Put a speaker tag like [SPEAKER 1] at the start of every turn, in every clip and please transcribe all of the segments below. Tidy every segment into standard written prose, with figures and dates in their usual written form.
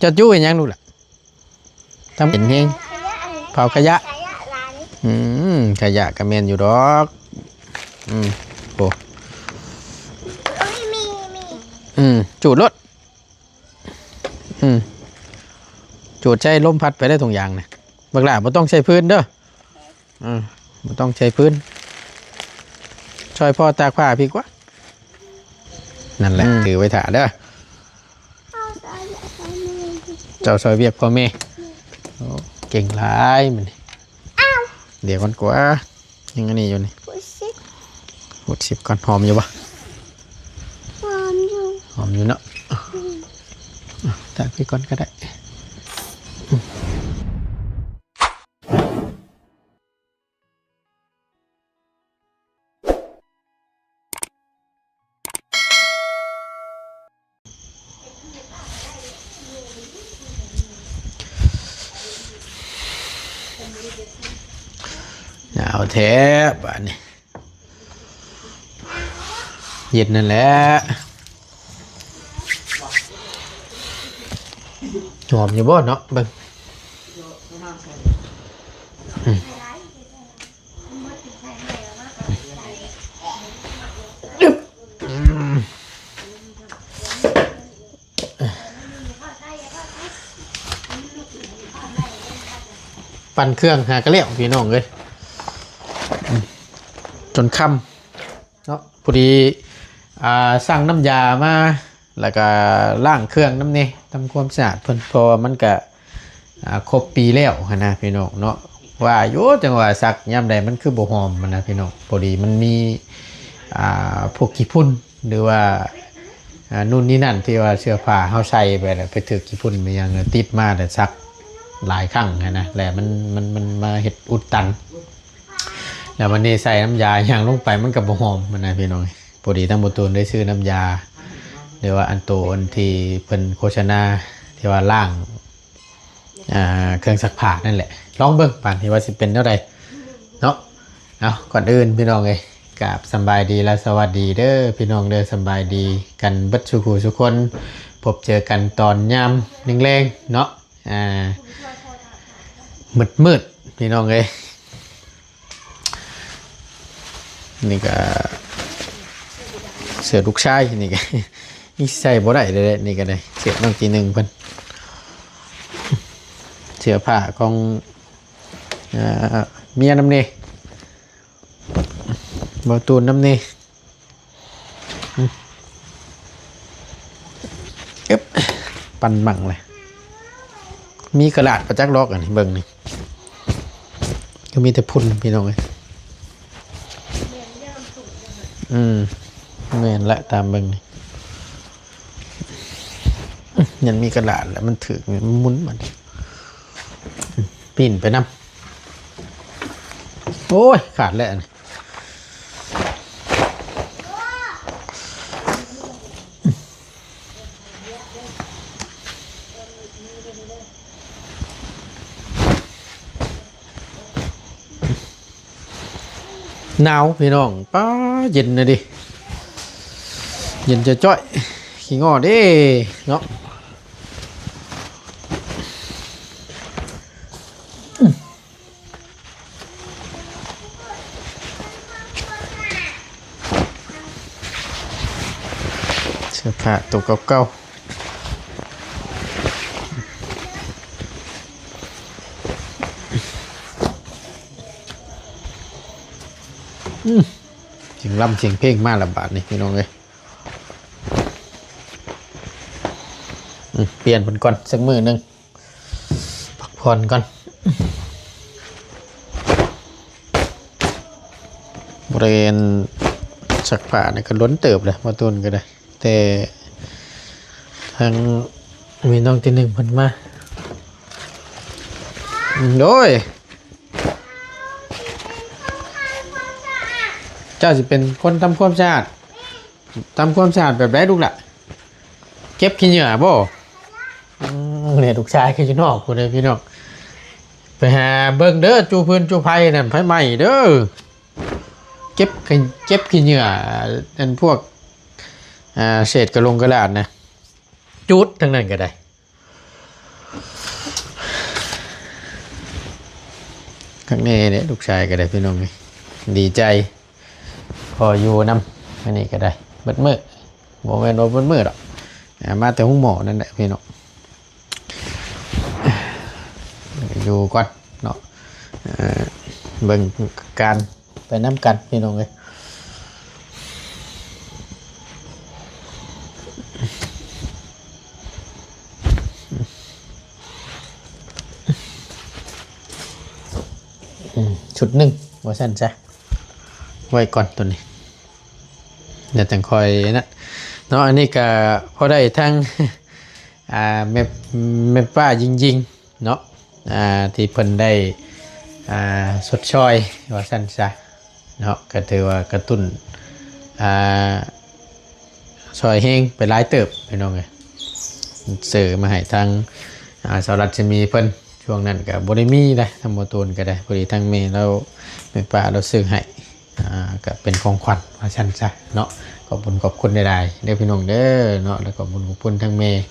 [SPEAKER 1] จะจู้อย่างยังดูล่ะทำเป็นเองเผาขยะขยะกระเมนอยู่ดอกโอ้จูดรถจูดใช้ลมพัดไปได้ทุกอย่างนะบางหล่ะไม่ต้องใช้พื้นเด้อไม่ต้องใช้พื้นช่วยพ่อตากผ้าพี่กว่านั่นแหละถือไว้ถ่าเด้อเจ้าซอยเวียกพ่อแม่เก่งหลายมันเดี๋ยวก่อนกว่ายังไงนี่อยู่นี่หุดสิบก่อนหอมอยู่ปะหอมอยู่เนาะตากพี่ก่อนก็ได้เอาแทบอันนี้เย็นนั่นแหละหอมอยู่บ่เนาะเบิ่งปั่นเครื่องหากระเลี้ยวพี่น้องเลยจนค่ำเนาะพอดีสั่งน้ำยามาแล้วก็ล้างเครื่องน้ำนี่ทำความสะอาดเพิ่นพอมันก็ครบปีแล้วนะพี่น้องเนาะว่าโยจังว่าซักย่ำใดมันคือบ่หอมมันนะพี่น้องพอดีมันมีพวกขี้พุ่นหรือว่านู่นนี่นั่นที่ว่าเสื้อผ้าเฮาใส่ไปแล้วไปถือขี้พุ่นไปยังติดมาแต่ซักหลายครั้งนะแหละมันมาเห็ดอุดตันแล้ววันนี้ใส่น้ำยาอย่างลงไปมันกับบ่หอมมันนะพี่น้องพอดีทั้งบุตรได้ซื้อน้ำยาเดี๋ยวว่าอันโตอันที่เพิ่นโฆษณาที่ว่าล่างเครื่องซักผ้านั่นแหละลองเบิ่งป่านที่ว่าสิเป็นเท่าใดเนาะเอาก่อนอื่นพี่น้องเอ้ยกราบสบายดีและสวัสดีเด้อพี่น้องเด้อสบายดีกันเบิดสุขทุกคนพบเจอกันตอนยามแรงๆเนาะมืดพี่น้องเอ้ยนี่ก็เสือลูกชายนี่ก็นี่ใส่บ่ได้เลยนี่ก็ได้เสือน้องทีหนึ่งเพิ่นเสื้อผ้าของเมียน้ำเนยบ่ตูนน้ำเนยปั่นบังเลยมีกระดาษประจักษ์ล็อกอันนี้เบิ่งนี่ก็มีแต่พุ่นพี่น้องเลยแม่นละตามเบิ่งนี่ยันมีกระดาษแล้วมันถือมันมุนมันปีนไปน้ำโอ้ยขาดแล้วหนาวพี่น้องป้าเย็นนะดิเย็นจะจ้อยขี้งอเด้เนาะเสื้อผ้าตัวเก่าเสียงลำเสียงเพลงมากละบาทนี่พี่น้องเลยเปลี่ยนเป็นก่อนสักมือหนึ่งพักผ่อนก่อนบริเวณสักผ้าเนี่ยก็ล้นเติบเลยมาตุนก็ได้แต่ทางมีน้องที่หนึ่งพันมาโดยเจ้าจะเป็นคนทำความสะอาดแบบไรลูกล่ะเก็บขี้เหงื่อบ่เนี่ยลูกชายคืออยู่นอกคนเลยพี่น้องไปหาเบิ่งเด้อจูพื้นจูไผ่นั่นไผ่ใหม่เด้อเก็บขี้เหงื่อนั่นพวกเศษกระดาษนะจุดทั้งนั้นก็ได้ ข้างในเนี่ยลูกชายก็ได้พี่น้องเลยดีใจพออยู่นำอันนี้ก็ได้เบิดมือโมเมนต์เบิดมือหรอกมาแต่ห้องหมอนั่นแหละพี่น้องอยู่ก่อนเนาะเบิ่งการไปน้ำกันพี่น้องเลยชุดหนึ่งว่าสั้นจ้ะไว้ก่อนตัวนี้เดี๋ยวแต่งคอยนะเนาะอันนี้ก็พอได้ทั้งแม่ป้ายิงเนาะที่เพิ่นได้สดช่อยว่าสั้นจ้ะเนาะก็ถือว่ากระตุ้นซอยเฮงไปหลายเติบพี่น้องเลยเสือมาให้ทางสาวรัชมีเพิ่นช่วงนั้นกับบริมีได้ทำโมตูนก็ได้พอดีทั้งเมย์เราแม่ป้าเราซื้อให้ก็เป็นของขวัญว่าชั้นซะเนาะขอบคุณใดๆเด้อพี่น้องเด้อเนาะแล้วก็บุญขอบคุณทั้งเมย์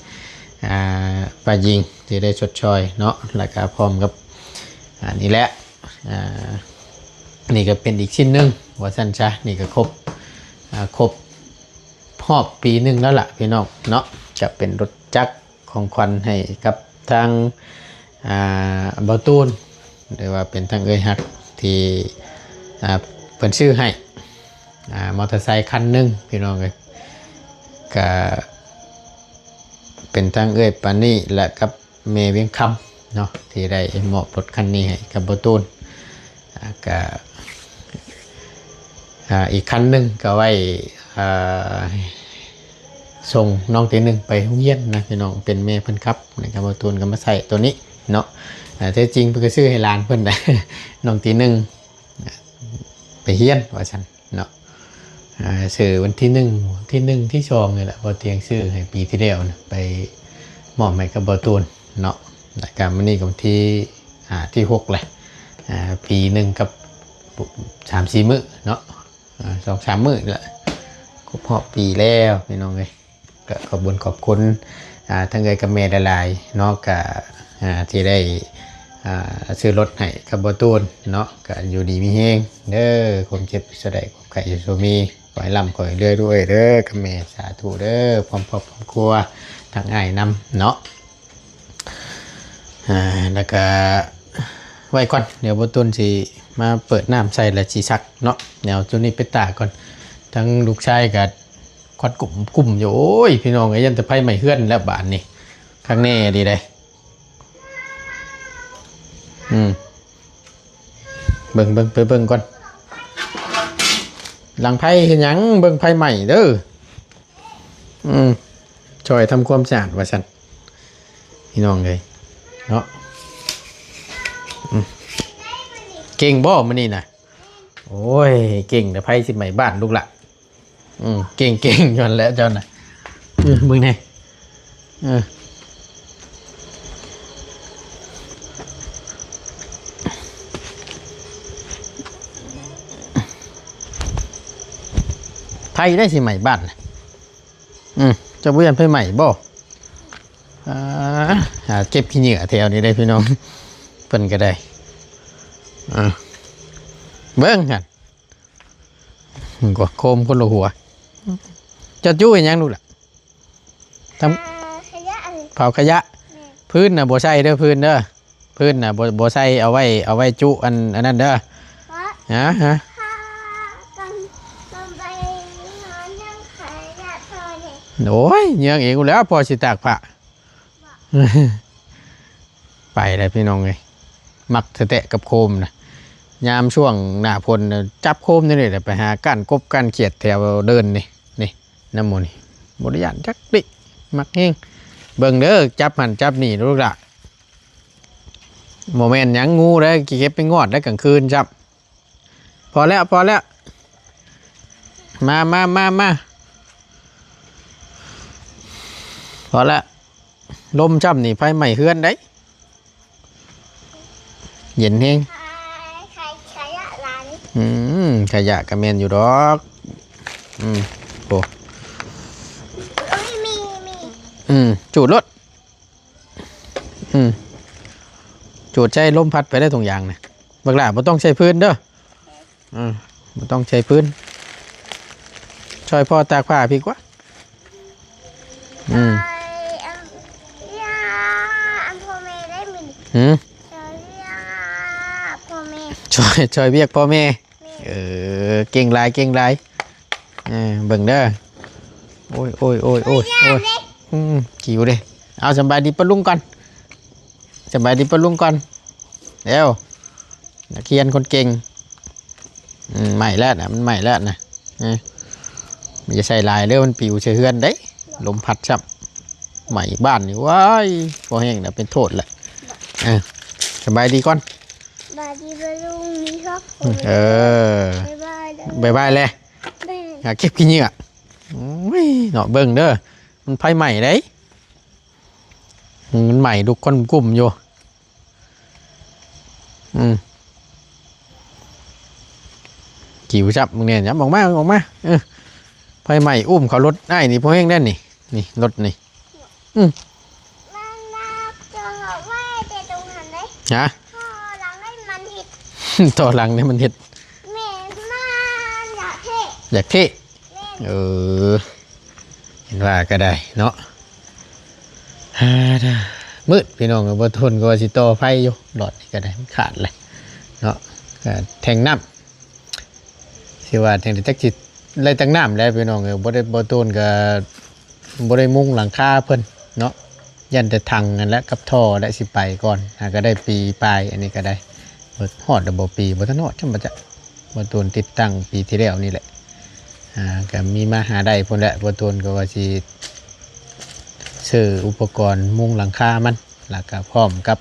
[SPEAKER 1] ป้ายิงที่ได้ชดชอยเนาะแล้วก็พร้อมกับนี่แหละนี่ก็เป็นอีกชิ้นหนึ่งว่าชั้นซะนี่ก็ครบรอบปีหนึ่งแล้วล่ะพี่น้องเนาะจะเป็นรถจักรของขวัญให้กับทางบอตูนหรือว่าเป็นทางเอ้ยฮักที่เปิดชื่อให้มอเตอร์ไซค์คันหนึ่งพี่น้องเลยก็เป็นทางเอ้ยปานี่และกับเมย์เวียงคำเนาะที่ได้มอบรถคันนี้ให้กับบอตูนก็อีกคันหนึ่งก็ไว้ส่งน้องตีหนึ่งไปโรงเรียนนะพี่น้องเป็นเมย์เพิ่นครับนะครับบอตูนก็มาใส่ตัวนี้เนาะแท้จริงเพื่อซื้อให้หลานเพื่อนได้ น้องตีหนึ่งไปเฮียนว่าฉันเนาะซื้อวันที่หนึ่งที่ชองเลยแหละพอเตียงซื้อให้ปีที่แล้วนะไปมอบให้กับบอตูนเนาะรายการวันนี้กับที่6เลยปีหนึ่งกับ3-4 มื้อเนาะ2-3 มื้อแหละครบรอบปีแล้วพี่น้องเลยก็ขอบคุณทั้งเอ่ยกับแม่หลายๆเนาะกับที่ได้ซื้อรถให้กับบอตูนเนาะก็อยู่ดีมีแห้งเด้อความเจ็บสดายความไข่โซมีขอให้ร่ำขอให้เรื่อยด้วยเด้อกับแม่สาธุเด้อพร้อมครัวทางอ้ายนำเนาะแล้วก็ไว้ก่อนเดี๋ยวบอตูนสิมาเปิดน้ำใส่และชีซักเนาะเดี๋ยวจุนี้ไปตาก่อนทั้งลูกชายกับควัดกลุ่มอยู่โอ้ยพี่น้องไอ้ยันตะไพ่ใหม่เฮือนแล้วบานนี่ข้างแน่ดีเลยเบิ่งไปเบิ่งก่อนหลังไพ่เห็นยังเบิ่งไพ่ใหม่เด้อช่วยทำความสะอาดว่าฉันพี่น้องเลยเนาะเก่งบ่มันนี่นะโอ้ยเก่งแต่ไพ่สิใหม่บ้านลูกละเก่งจนแล้วเจ้าน่ะมึงไงไพ่ได้สิใหม่บ้านจะเวียนไพ่ใหม่บ่เก็บขี้เหงื่อแถวนี้ได้พี่น้องเพิ่นก็ได้เบิ้งกันกว่าโคมคนละหัวจะจุ้ยยังดูล่ะทำเผาขยะพื้นน่ะบ่ใส่เด้อพื้นเด้อพื้นน่ะบ่ใส่เอาไว้จุอันนั้นเด้อฮะโอ้ยเยื่องเองกูแล้วพอสิตากผ้าไปเลยพี่น้องเลยมักแตะกับโคมนะยามช่วงหน้าฝนจับโคมนี่เลยไปหาก้านกบก้านเขียดแถวเดินนี่น้ำมันนี่บริยานจักดิมักเองเบิ่งเด้อจับหันจับนี่ลูกละโมเมนต์ยังงูได้เก็บไปงอดได้กลางคืนจับพอแล้วมาพอแล้วลมจับนี่ไฟใหม่เฮือนได้เย็นเองขยะกระเมนอยู่ดอกโอ้จูดรถ จูดใจลมพัดไปได้ตรงอย่างนะบักหล่าบ่ต้องใช้พื้นเด้อบ่ต้องใช้พื้นช่วยพ่อตากผ้าพี่กว่าช่วยเรียกพ่อแม่เก่งหลายเบิ่งเด้อโอ้ยกิ่วเด้เอาสบายดีปะลุงก่อนสบายดีปะลุงก่อนเร็วนักเรียนคนเก่งใหม่แล้วนะมันใหม่แล้วนะมันจะใส่ลายเรื่อมันปิวเชื่อนได้ลมพัดชับใหม่บ้านนี่ว้ายพอแห้งนะเป็นโทษแหละสบายดีก่อน
[SPEAKER 2] บายดีปะลุงมีชอบ
[SPEAKER 1] บายเลยอยากเก็บขี้เหงื่อเนาะเบิ่งเด้อมันไฟใหม่ได้มันใหม่ดุก้นกลุ่มอยู่จิ๋วจับมึงเนี่ยจับออกมาไฟใหม่อุ้มเขารถได้นี่พอแห้งได้นี่รถนี่
[SPEAKER 2] มันจะว่าจะตรงหันเลย
[SPEAKER 1] ฮะ
[SPEAKER 2] ต่อหลังให้มันเห็ด
[SPEAKER 1] ต่อหลังเนี่ยมันเห็ด
[SPEAKER 2] แม่มาอยาก
[SPEAKER 1] เท่เห็นว่าก็ได้เนาะมืดพี่น้องบนทนก็สิต่อไฟอยู่หลอดก็ได้ขาดเลยเนาะแทงน้ำสิว่าแทงจักจิตไล่ตั้งน้ำแล้วพี่น้องบ่ได้บ่ต้นก็บ่ได้มุงหลังคาเพิ่นเนาะยันแต่ทางกันแล้วกับท่อได้สิไปก่อนก็ได้ปีปลายอันนี้ก็ได้ฮอดบ่ปีบ่ทันฮอดจังบ่จะบ่ต้นติดตั้งปีที่แล้วนี่แหละก็มีมาหาได้พุ่นแหละบ่ต้นก็ว่าสิซื้ออุปกรณ์มุงหลังคามันแล้วก็พร้อมกับ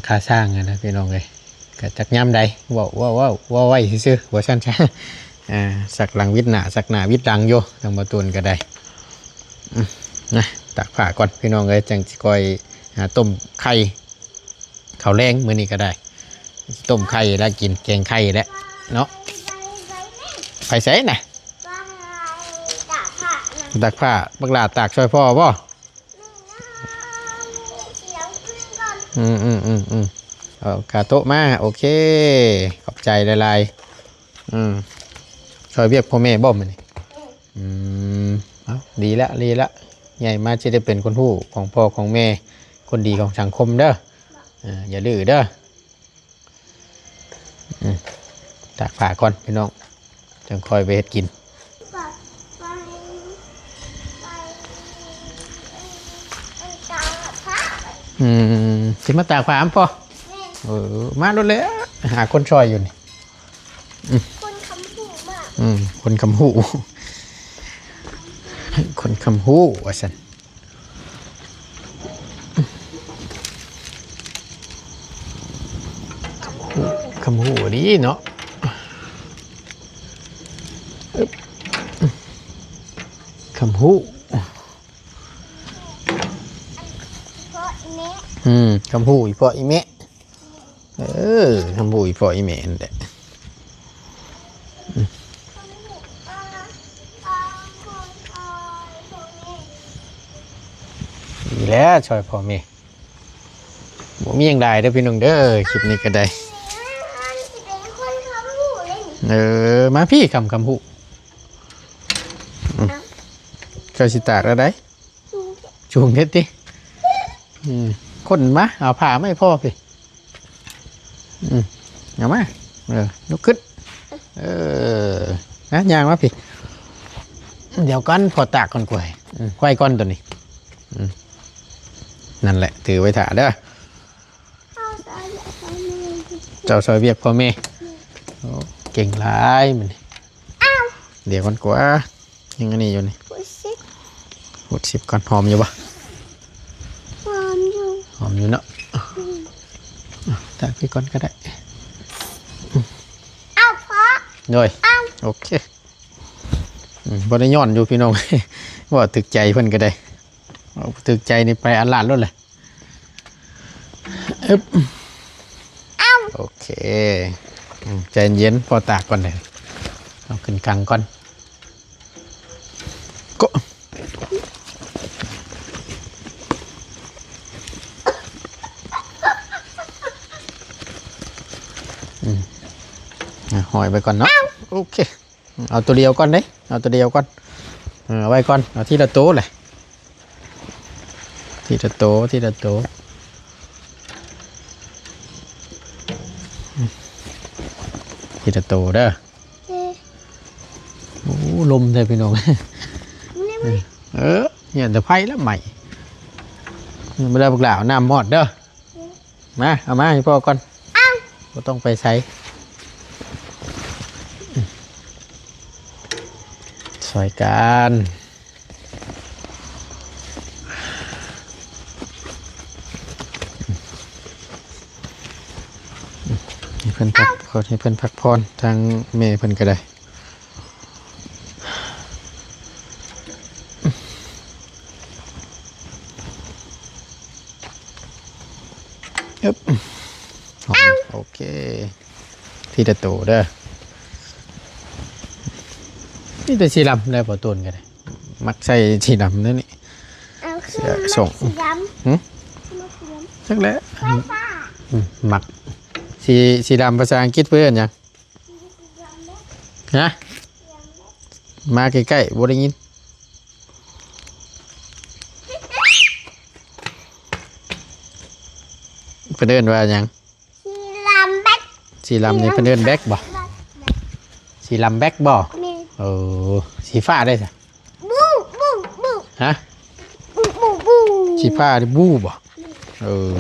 [SPEAKER 1] ค่าสร้างนะพี่น้องเลยก็จักย้ำใดว่าไว้ซื่อว่าชั้นสักหลังวิทย์หนาสักหนาวิทย์ดังโยทางประตูนก็ได้นะตักผ้าก่อนพี่น้องเลยจังสิคอยต้มไข่ข้าวแรงมื้อนี้ก็ได้ต้มไข่แล้วกินแกงไข่แล้วเนาะไปใส่น่ะตักผ้าบักหลาตากช่วยพ่อบ่เอากาโต๊ะมาโอเคขอบใจหลายช่วยเรียกพ่อแม่บ่มันเอาดีละใหญ่มาจะได้เป็นคนผู้ของพ่อของแม่คนดีของสังคมเด้ออย่าดื้อเด้อตากผ้าก่อนพี่น้องจังคอยไปเฮ็ดกินสิมาตากผ้าพ่อมาโดนเลยหาคนช่วยอยู่นี่
[SPEAKER 2] คนคำหูมาก
[SPEAKER 1] คนคำหูคนคำหูว่าสันคำหูดีเนาะคำหูคำพูอีพออีเมะคำพูอีพออีเมะนั่นแหละดีแล้วช่วยพ่อแม่บ่มีอย่างใดเด้อพี่น้องเด้อคลิปนี้ก็ได้มาพี่คำพูเจ้าสิตากแล้วได้จูงเด็ดดิคนมาเอาผ้าไม่พ่อพี่เอามาลุกขึ้นนะยางมาพี่เดี๋ยวก้อนพอตากก่อนกล้วยควายก้อนตัวนี้นั่นแหละถือไว้ถ่าเด้อเจ้าซอยเวียกพ่อแม่เก่งร้ายมันเดี๋ยวก่อนกว่ายังไงนี่อยู่นี่หุดสิบก่อนหอมอยู่ปะหอมอยู่เนาะตักพี่ก่อนก็ได้
[SPEAKER 2] เอาพอ
[SPEAKER 1] ด้วยโอเคบริย้อนอยู่พี่น้องว่าตึกใจเพิ่นก็ได้ตึกใจนี่ไปอันลาดรถเลยโอเคใจเย็นพอตากก่อนเลยเอาขึ้นกลางก่อนก็ หอยไปก่อนเนาะโอเคเอาตัวเดียวก่อนเด้เอาตัวเดียวก่อนเอาไว้ก่อนเอาทีละโตเลยทีละโตทีละโตทีละโตเด้อ
[SPEAKER 2] เอ๊ะ
[SPEAKER 1] โอ้ลมเลยพี่น้อง
[SPEAKER 2] นี่มัน
[SPEAKER 1] เนี่ยแต่ไผ่แล้วใหม่ไม่ได้พวกเหล่าน้ำหมดเด้อมาเอามาให้พ่อก่อนก็ต้องไปใช้สวยกันให้เพิ่นพักผ่อนให้เพิ่นพักผ่อนทางเมย์เพิ่นก็ได้ยึบโอเคที่ตะโตเด้อนี่แต่สีดำได้พอต้นกันเลยมักใส่สีดำนั่นนี่
[SPEAKER 2] เอาขึ้นมา
[SPEAKER 1] ส่ง
[SPEAKER 2] สีดำ
[SPEAKER 1] หืม
[SPEAKER 2] มาสีดำ
[SPEAKER 1] จักแล้ว
[SPEAKER 2] ไฟฟ้า
[SPEAKER 1] มักสีดำภาษาอังกฤษเพื่อนยัง
[SPEAKER 2] สีดำเล็ก
[SPEAKER 1] ฮะ
[SPEAKER 2] สีดำเล็ก
[SPEAKER 1] มาใกล้ๆบ่ได้ยินเพิ่นเอิ้นว่าหยัง
[SPEAKER 2] สีดำแบ็ค
[SPEAKER 1] สีลำนี่เพิ่นเอิ้นแบ็คบ่สีลำแบ็คบ่
[SPEAKER 2] นี่
[SPEAKER 1] เออสีฟ้าได้จ้ะ
[SPEAKER 2] บูบูบู
[SPEAKER 1] ฮะ
[SPEAKER 2] บูบูบู
[SPEAKER 1] สีฟ้านี่บูบ่เออ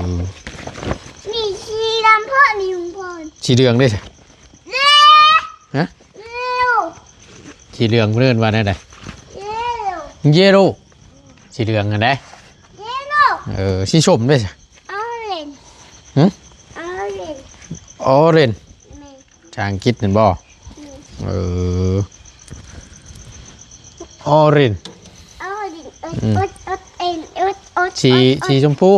[SPEAKER 2] นี่สีดำพ่อนี่พ่อ
[SPEAKER 1] สีเหลืองได้จ้ะ
[SPEAKER 2] เร็ว
[SPEAKER 1] ฮะ
[SPEAKER 2] เร็ว
[SPEAKER 1] สีเหลืองเพิ่นเอิ้นว่าได้ได
[SPEAKER 2] เร็ว
[SPEAKER 1] เยลโล่สีเหลืองอันใด
[SPEAKER 2] เร็ว
[SPEAKER 1] สีส้มได้จ้ะ
[SPEAKER 2] ออเรน
[SPEAKER 1] หึ
[SPEAKER 2] ออเรน
[SPEAKER 1] ออเรน
[SPEAKER 2] นี่
[SPEAKER 1] ภาษาอังกฤษนั่นบ่
[SPEAKER 2] นี่
[SPEAKER 1] เออออเรน
[SPEAKER 2] ออเรนเอ็นเอ็นเอ็น
[SPEAKER 1] สีชมพู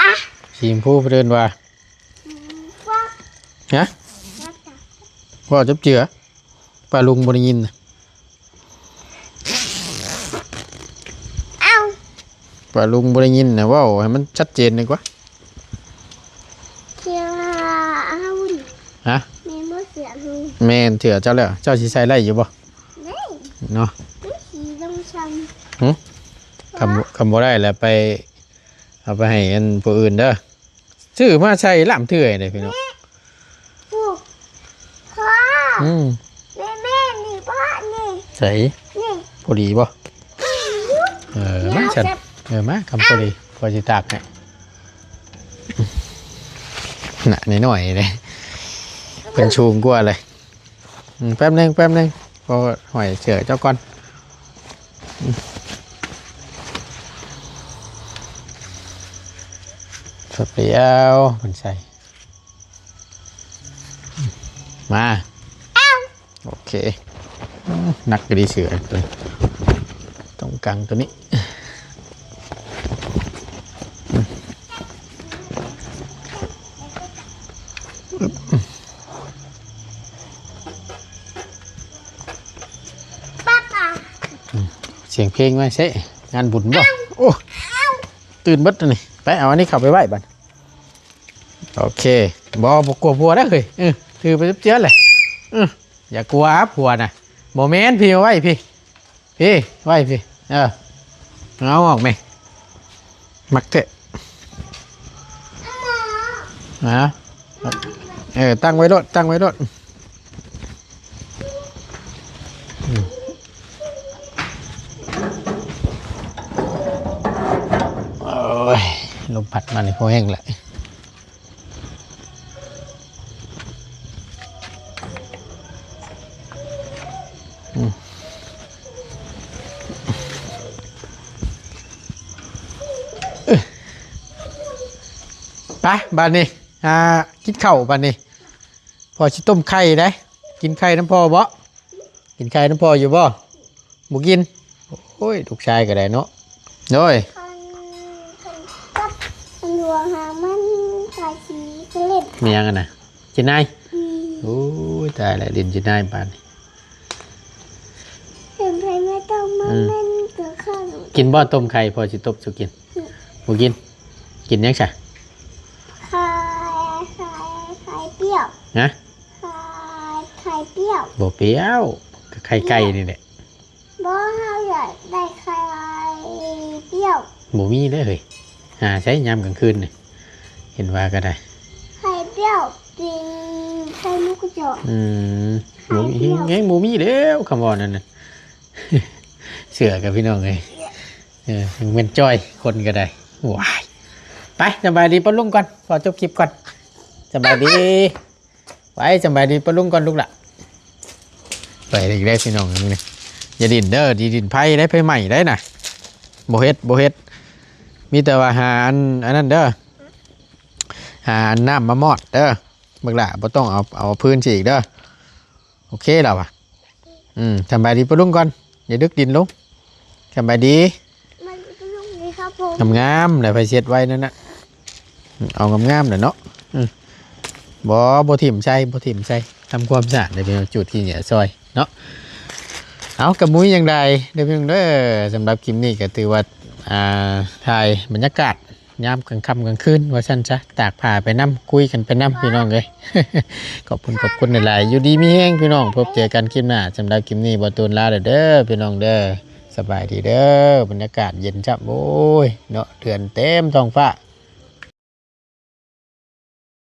[SPEAKER 2] อ่ะ
[SPEAKER 1] สีชมพูเพิ่นว่า
[SPEAKER 2] ว่า
[SPEAKER 1] ฮะ
[SPEAKER 2] ว่าจ้ะ
[SPEAKER 1] ว่าจับเจือป้าลุงบ่ได้ยินน่ะ
[SPEAKER 2] เอ้า
[SPEAKER 1] ป้าลุงบ่ได้ยินน่ะเว้าให้มันชัดเจนดีกว่า
[SPEAKER 2] เชียร์อาวุธ
[SPEAKER 1] ฮะ
[SPEAKER 2] แม่บ่เสียหู
[SPEAKER 1] แม่นเถื่อเจ้าแล้วเจ้าสิใส่ได้อยู่บ่
[SPEAKER 2] นี่
[SPEAKER 1] เนาะ
[SPEAKER 2] วิธีต้องท
[SPEAKER 1] คำบ่ได้แล้วไปเอาไปให้อันผู้อื่นเด้อชื่อมาใส่ล่ํเถื่อยเด้อพี่น้อง
[SPEAKER 2] ำผู้พ่อ
[SPEAKER 1] อืม
[SPEAKER 2] แม่นี่พ่อนี่
[SPEAKER 1] ใส่
[SPEAKER 2] นี่
[SPEAKER 1] พอดีบ่มาฉันมาคำพอดีพอสิตากให้น่ะน้อยๆเลยเป็นชูงกว่าเลยแป๊บนึงพอหอยเสือเจ้าก่อนสเปรียวมันใส่มาโอเคนักกระดีเสือตัวนี้ตรงกลางตัวนี้
[SPEAKER 2] ป้าป้า
[SPEAKER 1] เสียงเพลงไหมเซ่งานบุญบ่โอ้ตื่นเบิดเลยไปเอาอันนี้ขับไปไหว้บันโอเคบ่กลัวผัวได้เลยถือไปเจี๊ยบเลยอย่ากลัวผัวนะโมเมนต์พี่เอาไว้พี่ไหว้พี่เอาออกไหมมักเถอะตั้งไว้รถโอ้ยลมพัดมาในพอแห้งแหละไปบ้านนี้กินข้าวบ้านนี้พอชิต้มไข่ได้กินไข่น้ำพ่อบ่กินไข่น้ำพ่ออยู่บ่บ่กินโอ้ยลูกชายก็ได้เนาะโดย
[SPEAKER 2] กับหลวงหามันขายสีเล็ด
[SPEAKER 1] มียังกันนะจินนายโอ้ยตายแล้วดินจินนายบ้านนี้
[SPEAKER 2] เห็นใครไม่ต้องมันเกิดข้าว
[SPEAKER 1] กินบ่ต้มไข่พอสิต้มสุกินบ่กินกินยังไง
[SPEAKER 2] ขายเปรี้ยว
[SPEAKER 1] นะ
[SPEAKER 2] ขาย เปรี้ยว
[SPEAKER 1] บ่เปรี้ยวก็ไข่ไก่นี่แหละ
[SPEAKER 2] บ่เฮาอยากได้ไข่เปรี้ยว
[SPEAKER 1] บ่มีเด้อเฮ้ยหาใช้ยามกลางคืนนี่เห็นว่าก็ได้
[SPEAKER 2] ไข่เปรี้ยวกินไข่ลูกกระจอก
[SPEAKER 1] บ่มีไงบ่มีแล้วคำว่านั่นน่ะ เสือกับพี่น้องเอ้ยยังเป็นจ้อยคนก็ได้ว้ายไปสบายดีปะลุงก่อนขอจบคลิปก่อนสบายดีไปสบายดีปะลุงก่อนลูกละไปอีกได้พี่น้องนี่อย่าดินเด้อดีดินไผ่ได้ไผ่ใหม่ได้น่ะบ่เฮ็ดมีแต่ว่าหาอันนั้นเด้อหาอันน้ำมามอดเด้อบักละบ่ต้องเอาพื้นสิอีกเด้อโอเคแล้วอ่ะสบายดีปะลุงก่อนอย่าดึกดินลงสบายดี
[SPEAKER 2] มันก็ลูกนี้ครับผม
[SPEAKER 1] งามๆเลยไปเช็ดไว้นั่นนะเอางามๆเลยเนาะบ่ถิ่มใช่ทำความสะอาดในเป็นจุดที่เนี่ยซอยเนาะเอากระมุ้ยยังไงเดี๋ยวเพียงเด้อสำหรับคลิปนี้ก็ถือว่าถ่ายบรรยากาศยามกลางค่ำกลางคืนว่าสั้นจ้ะตากผ้าไปน้ำคุยกันไปน้ำพี่น้องเลย ขอบคุณหลายๆอยู่ดีมีแห้งพี่น้องพบเจอกันคลิปหน้าสำหรับคลิปนี้บ่ตูนลาเด้อพี่น้องเด้อสบายดีเด้อบรรยากาศเย็นจับโอ้ยเนาะเดือนเต็มท้องฟ้า